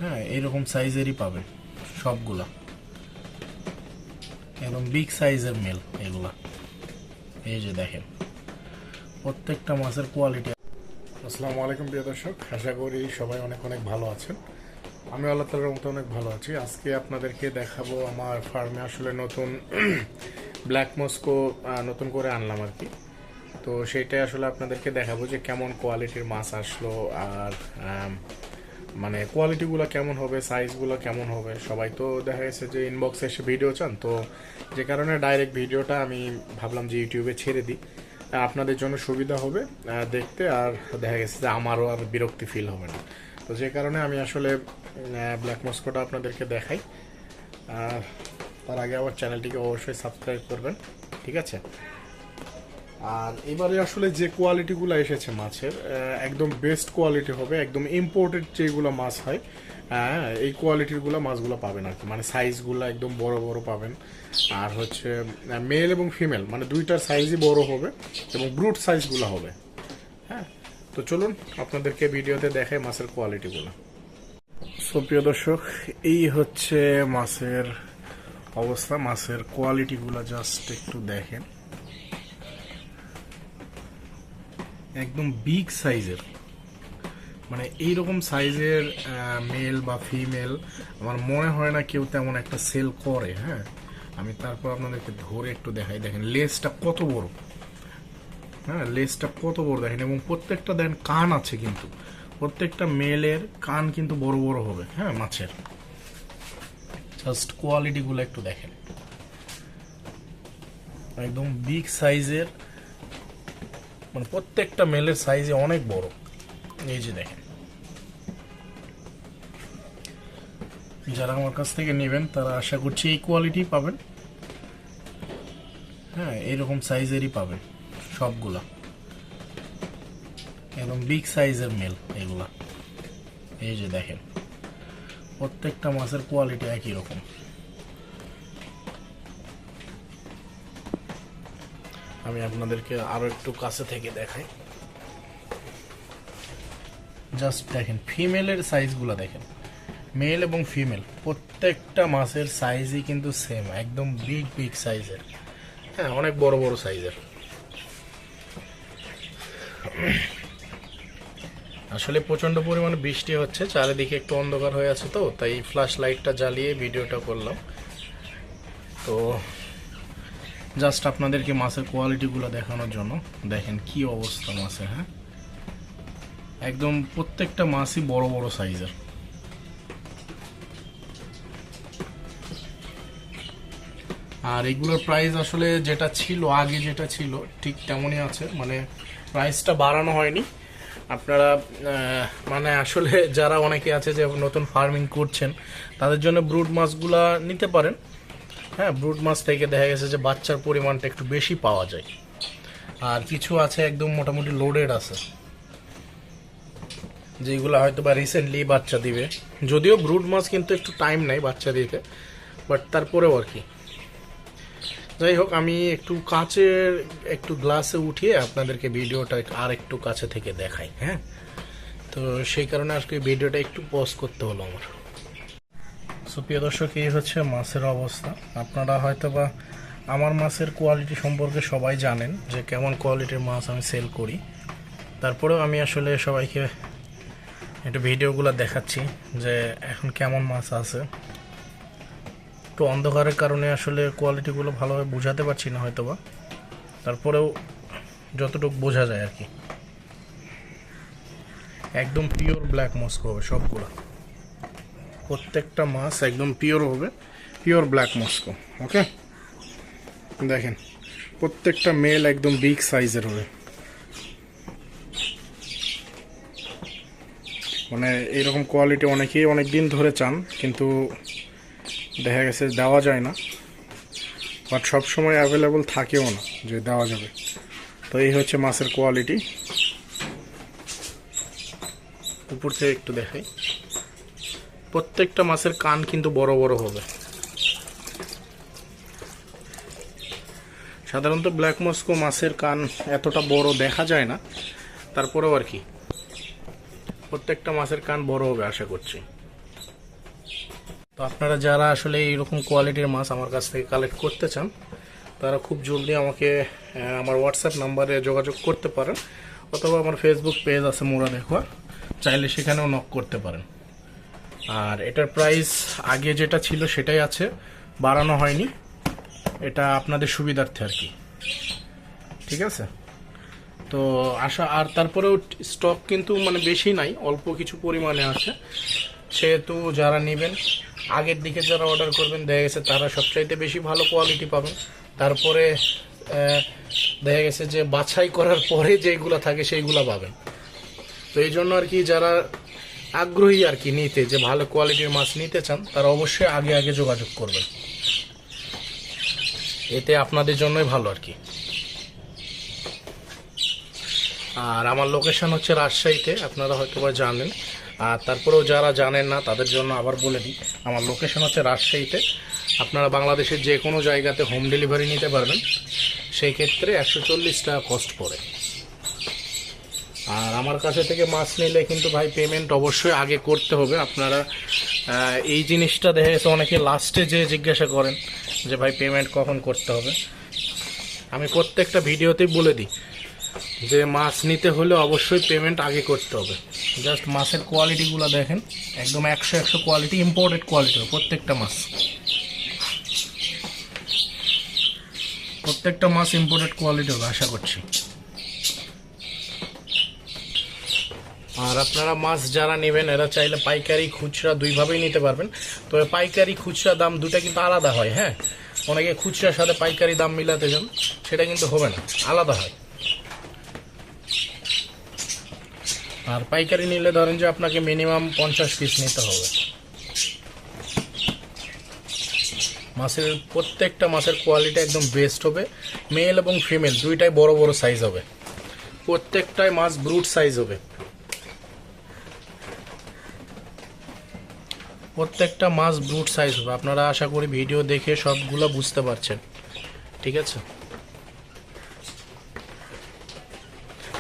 হ্যাঁ, এরকম সাইজেরই পাবেন সবগুলা, একদম বিগ সাইজের মেল এগুলা। এই যে দেখেন প্রত্যেকটা মাছের কোয়ালিটি। আসসালামু আলাইকুম প্রিয় দর্শক, আশা করি সবাই অনেক অনেক ভালো আছেন। আমি আল্লাহ তাআলার মতো অনেক ভালো আছি। আজকে আপনাদেরকে দেখাবো আমার ফার্মে আসলে নতুন ব্ল্যাক মস্কো নতুন করে আনলাম আর কি। তো সেটাই আসলে আপনাদেরকে দেখাবো যে কেমন কোয়ালিটির মাছ আসলো, আর মানে কোয়ালিটিগুলো কেমন হবে, সাইজগুলো কেমন হবে। সবাই তো দেখা গেছে যে ইনবক্সে এসে ভিডিও চান, তো যে কারণে ডাইরেক্ট ভিডিওটা আমি ভাবলাম যে ইউটিউবে ছেড়ে দিই, আপনাদের জন্য সুবিধা হবে দেখতে, আর দেখা গেছে যে আমারও আর বিরক্তি ফিল হবে না। তো যে কারণে আমি আসলে ব্ল্যাক মস্কোটা আপনাদেরকে দেখাই। তার আগে আমার চ্যানেলটিকে অবশ্যই সাবস্ক্রাইব করবেন, ঠিক আছে। আর এবারে আসলে যে কোয়ালিটিগুলো এসেছে মাছের, একদম বেস্ট কোয়ালিটি হবে, একদম ইম্পোর্টেড যেগুলো মাছ হয়, এই কোয়ালিটিরগুলো মাছগুলো পাবেন আর কি। মানে সাইজগুলো একদম বড় বড় পাবেন, আর হচ্ছে মেল এবং ফিমেল মানে দুইটার সাইজই বড় হবে এবং ব্রুট সাইজগুলো হবে। হ্যাঁ, তো চলুন আপনাদেরকে ভিডিওতে দেখাই মাছের কোয়ালিটিগুলো। সো প্রিয় দর্শক, এই হচ্ছে মাছের অবস্থা, মাছের কোয়ালিটিগুলো জাস্ট একটু দেখেন। একদম বিগ সাইজের, মানে এইরকম সাইজের মেল বা ফিমেল আমার মনে হয় না কেউ তেমন একটা সেল করে। হ্যাঁ, আমি তারপর আপনাদেরকে ধরে একটু দেখাই। দেখেন লেজটা কত বড়, হ্যাঁ লেজটা কত বড় দেখেন, এবং প্রত্যেকটা দেখেন কান আছে, কিন্তু প্রত্যেকটা মেলের কান কিন্তু বড় বড় হবে। হ্যাঁ, মাছের জাস্ট কোয়ালিটিগুলো একটু দেখেন, একদম বিগ সাইজের, মানে প্রত্যেকটা মেলের সাইজে অনেক বড়। এই যে দেখেন, যারা আমার কাছ থেকে নেবেন তারা আশা করছি এই কোয়ালিটি পাবেন। হ্যাঁ, এরকম সাইজেরই পাবেন সবগুলা, একদম বিগ সাইজের মেল এগুলা। এই যে দেখেন প্রত্যেকটা মাছের কোয়ালিটি একই রকম। আমি আপনাদেরকে আরো একটু কাছে থেকে দেখাই। জাস্ট দেখেন ফিমেলের সাইজগুলো দেখেন, মেল এবং ফিমেল প্রত্যেকটা মাছের সাইজই কিন্তু সেম, একদম বিগ বিগ সাইজের। হ্যাঁ, অনেক বড় বড় সাইজের। আসলে প্রচন্ড পরিমাণে বৃষ্টি হচ্ছে, চারিদিকে একটু অন্ধকার হয়ে আছে, তো তাই ফ্ল্যাশ লাইটটা জ্বালিয়ে ভিডিওটা করলাম। তো জাস্ট আপনাদেরকে মাছের কোয়ালিটিগুলো দেখানোর জন্য। দেখেন কি অবস্থা মাছের। হ্যাঁ, একদম প্রত্যেকটা মাছই বড় বড় সাইজের। আর এগুলোর প্রাইস আসলে যেটা ছিল আগে, যেটা ছিল ঠিক তেমনই আছে, মানে প্রাইসটা বাড়ানো হয়নি। আপনারা মানে আসলে যারা অনেকে আছে যে নতুন ফার্মিং করছেন, তাদের জন্য ব্রুড মাছগুলা নিতে পারেন। হ্যাঁ, ব্রুড মাছ থেকে দেখা গেছে যে বাচ্চার পরিমাণটা একটু বেশি পাওয়া যায়, আর কিছু আছে একদম মোটামুটি লোডেড আছে, যেগুলো হয়তো বা রিসেন্টলি বাচ্চা দিবে। যদিও ব্রুড মাছ কিন্তু একটু টাইম নেয় বাচ্চা দিতে, বাট তারপরেও আর কি। যাই হোক, আমি একটু কাচের একটু গ্লাসে উঠিয়ে আপনাদেরকে ভিডিওটা আর একটু কাছে থেকে দেখাই। হ্যাঁ, তো সেই কারণে আজকে ভিডিওটা একটু পজ করতে হলো আমার। সো প্রিয় দর্শক, এই হচ্ছে মাছের অবস্থা। আপনারা হয়তো বা আমার মাছের কোয়ালিটি সম্পর্কে সবাই জানেন যে কেমন কোয়ালিটির মাছ আমি সেল করি। তারপরেও আমি আসলে সবাইকে একটু ভিডিওগুলো দেখাচ্ছি যে এখন কেমন মাছ আছে। একটু অন্ধকারের কারণে আসলে কোয়ালিটিগুলো ভালোভাবে বোঝাতে পারছি না হয়তোবা, তারপরেও যতটুকু বোঝা যায় আর কি। একদম পিওর ব্ল্যাক মস্কো হবে সবগুলো, প্রত্যেকটা মাছ একদম পিওর হবে, পিওর ব্ল্যাক মস্কো। ওকে, দেখেন প্রত্যেকটা মেল একদম বিগ সাইজের হবে, মানে এইরকম কোয়ালিটি অনেকেই অনেক দিন ধরে চান, কিন্তু দেখা গেছে দেওয়া যায় না, বাট সবসময় অ্যাভেলেবল থাকেও না যে দেওয়া যাবে। তো এই হচ্ছে মাছের কোয়ালিটি। উপর থেকে একটু দেখাই, প্রত্যেকটা মাছের কান কিন্তু বড় বড় হবে। সাধারণত ব্ল্যাক মস্কো মাছের কান এতটা বড় দেখা যায় না, তারপরেও আর কি প্রত্যেকটা মাছের কান বড় হবে আশা করছি। তো আপনারা যারা আসলে এইরকম কোয়ালিটির মাছ আমার কাছ থেকে কালেক্ট করতে চান তারা খুব জলদি আমাকে আমার হোয়াটসঅ্যাপ নাম্বারে যোগাযোগ করতে পারেন, অথবা আমার ফেসবুক পেজ আছে মোরা দেখুয়া, চাইলে সেখানেও নক করতে পারেন। আর এটার প্রাইস আগে যেটা ছিল সেটাই আছে, বাড়ানো হয়নি, এটা আপনাদের সুবিধার্থে আর কি। ঠিক আছে, তো আশা আর তারপরেও স্টক কিন্তু মানে বেশি নাই, অল্প কিছু পরিমাণে আছে, সেহেতু যারা নেবেন আগের দিকে যারা অর্ডার করবেন দেখা গেছে তারা সবচাইতে বেশি ভালো কোয়ালিটি পাবেন। তারপরে দেখা গেছে যে বাছাই করার পরে যেগুলো থাকে সেইগুলো পাবেন। তো এই জন্য আর কি যারা আগ্রহী আর কি নিতে, যে ভালো কোয়ালিটির মাছ নিতে চান, তারা অবশ্যই আগে আগে যোগাযোগ করবেন, এতে আপনাদের জন্যই ভালো আর কি। আর আমার লোকেশন হচ্ছে রাজশাহীতে, আপনারা হয়তো বা জানেন, আর তারপরেও যারা জানেন না তাদের জন্য আবার বলে দিই, আমার লোকেশন হচ্ছে রাজশাহীতে। আপনারা বাংলাদেশের যে কোনো জায়গাতে হোম ডেলিভারি নিতে পারবেন, সেই ক্ষেত্রে 140 টাকা কস্ট পড়ে। আর আমার কাছে থেকে মাছ নিলে কিন্তু ভাই পেমেন্ট অবশ্যই আগে করতে হবে। আপনারা এই জিনিসটা দেখে গেছে অনেকে লাস্টে যে জিজ্ঞাসা করেন যে ভাই পেমেন্ট কখন করতে হবে। আমি প্রত্যেকটা ভিডিওতেই বলে দিই যে মাছ নিতে হলে অবশ্যই পেমেন্ট আগে করতে হবে। জাস্ট মাছের কোয়ালিটিগুলো দেখেন, একদম 100 কোয়ালিটি, ইম্পোর্টেড কোয়ালিটি প্রত্যেকটা মাছ, প্রত্যেকটা মাছ ইম্পোর্টেড কোয়ালিটি হবে আশা করছি। আর আপনারা মাছ যারা নেবেন এরা চাইলে পাইকারি খুচরা দুইভাবেই নিতে পারবেন, তবে পাইকারি খুচরা দাম দুটা কিন্তু আলাদা হয়। হ্যাঁ, অনেকে খুচরার সাথে পাইকারি দাম মিলাতে যান, সেটা কিন্তু হবে না, আলাদা হয়। আর পাইকারি নিলে ধরেন যে আপনাকে মিনিমাম 50 পিস নিতে হবে। মাছের প্রত্যেকটা মাছের কোয়ালিটি একদম বেস্ট হবে, মেল এবং ফিমেল দুইটাই বড় বড় সাইজ হবে, প্রত্যেকটাই মাছ ব্রুট সাইজ হবে, প্রত্যেকটা মাছ ব্রুট সাইজ হবে। আপনারা আশা করি ভিডিও দেখে সবগুলো বুঝতে পারছেন। ঠিক আছে,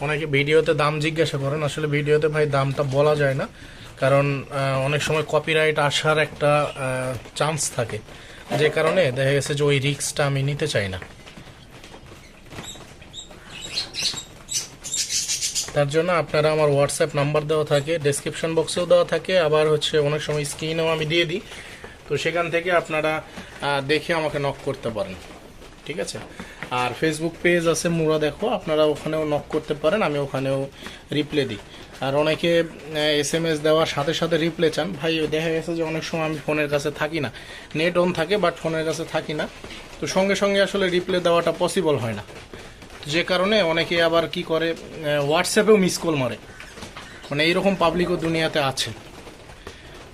অনেকে ভিডিওতে দাম জিজ্ঞাসা করেন, আসলে ভিডিওতে ভাই দামটা বলা যায় না, কারণ অনেক সময় কপিরাইট আসার একটা চান্স থাকে, যে কারণে দেখা গেছে যে ওই রিস্কটা আমি নিতে চাই না। তার জন্য আপনারা আমার হোয়াটসঅ্যাপ নাম্বার দেওয়া থাকে, ডেসক্রিপশন বক্সেও দেওয়া থাকে, আবার হচ্ছে অনেক সময় স্ক্রিনেও আমি দিয়ে দিই, তো সেখান থেকে আপনারা দেখে আমাকে নক করতে পারেন। ঠিক আছে, আর ফেসবুক পেজ আছে মোরা দেখো, আপনারা ওখানেও নক করতে পারেন, আমি ওখানেও রিপ্লাই দিই। আর অনেকে SMS দেওয়ার সাথে সাথে রিপ্লাই চান, ভাই দেখা গেছে যে অনেক সময় আমি ফোনের কাছে থাকি না, নেট অন থাকে বাট ফোনের কাছে থাকি না, তো সঙ্গে সঙ্গে আসলে রিপ্লাই দেওয়াটা পসিবল হয় না, যে কারণে অনেকে আবার কি করে হোয়াটসঅ্যাপেও মিস কল মারে, মানে এইরকম পাবলিকও দুনিয়াতে আছে।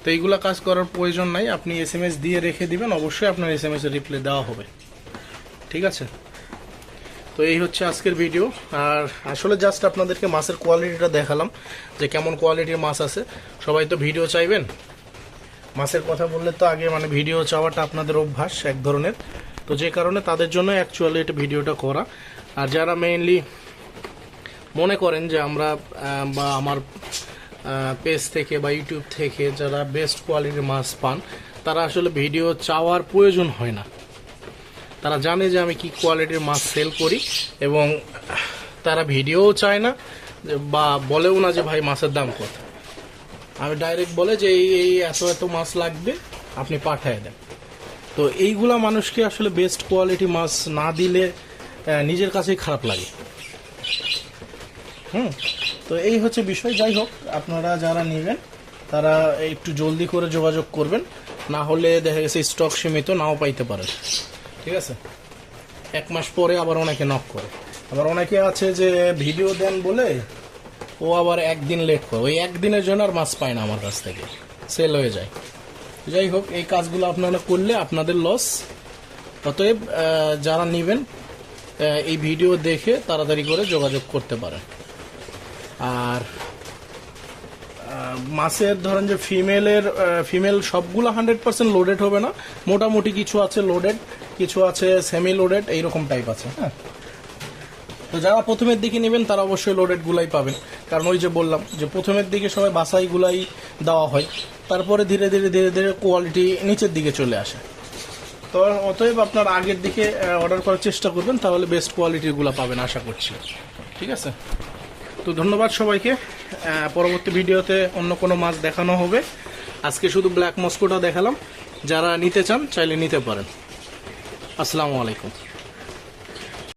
তো এইগুলা কাজ করার প্রয়োজন নাই, আপনি SMS দিয়ে রেখে দিবেন, অবশ্যই আপনার SMS এর রিপ্লাই দেওয়া হবে। ঠিক আছে, তো এই হচ্ছে আজকের ভিডিও। আর আসলে জাস্ট আপনাদেরকে মাছের কোয়ালিটিটা দেখালাম যে কেমন কোয়ালিটির মাছ আছে। সবাই তো ভিডিও চাইবেন, মাছের কথা বললে তো আগে মানে ভিডিও চাওয়াটা আপনাদের অভ্যাস এক ধরনের, তো যে কারণে তাদের জন্য অ্যাকচুয়ালি এটা ভিডিওটা করা। আর যারা মেইনলি মনে করেন যে আমরা বা আমার পেজ থেকে বা ইউটিউব থেকে যারা বেস্ট কোয়ালিটির মাছ পান, তারা আসলে ভিডিও চাওয়ার প্রয়োজন হয় না, তারা জানে যে আমি কি কোয়ালিটির মাছ সেল করি, এবং তারা ভিডিওও চায় না বা বলেও না যে ভাই মাছের দাম কত। আমি ডাইরেক্ট বলে যে এই এত এত মাছ লাগবে, আপনি পাঠায় দেন। তো এইগুলা মানুষকে আসলে বেস্ট কোয়ালিটি মাছ না দিলে নিজের কাছেই খারাপ লাগে। তো এই হচ্ছে বিষয়। যাই হোক, আপনারা যারা নেবেন তারা একটু জলদি করে যোগাযোগ করবেন, না হলে দেখা গেছে স্টক সীমিত নাও পাইতে পারেন। ঠিক আছে, 1 মাস পরে আবার অনেকে নক করে, আবার অনেকে আছে যে ভিডিও দেন বলে ও আবার একদিন লেট করে, ওই একদিনের জন্য আর মাছ পায় না আমার কাছ থেকে, সেল হয়ে যায়। যাই হোক, এই কাজগুলো আপনারা করলে আপনাদের লস। অতএব যারা নেবেন এই ভিডিও দেখে তাড়াতাড়ি করে যোগাযোগ করতে পারেন। আর মাছের ধরেন যে ফিমেল সবগুলো 100% লোডেড হবে না, মোটামুটি কিছু আছে লোডেড, কিছু আছে সেমি লোডেড, এইরকম টাইপ আছে। হ্যাঁ, তো যারা প্রথমের দিকে নেবেন তারা অবশ্যই লোডেড গুলাই পাবেন, কারণ ওই যে বললাম যে প্রথমের দিকে সবাই বাছাইগুলাই দেওয়া হয়, তারপরে ধীরে ধীরে ধীরে ধীরে কোয়ালিটি নিচের দিকে চলে আসে। তো অতএব আপনার আগের দিকে অর্ডার করার চেষ্টা করবেন, তাহলে বেস্ট কোয়ালিটিগুলো পাবেন আশা করছি। ঠিক আছে, তো ধন্যবাদ সবাইকে। পরবর্তী ভিডিওতে অন্য কোনো মাছ দেখানো হবে। আজকে শুধু ব্ল্যাক মস্কোটা দেখালাম, যারা নিতে চান চাইলে নিতে পারেন। আসসালামু আলাইকুম।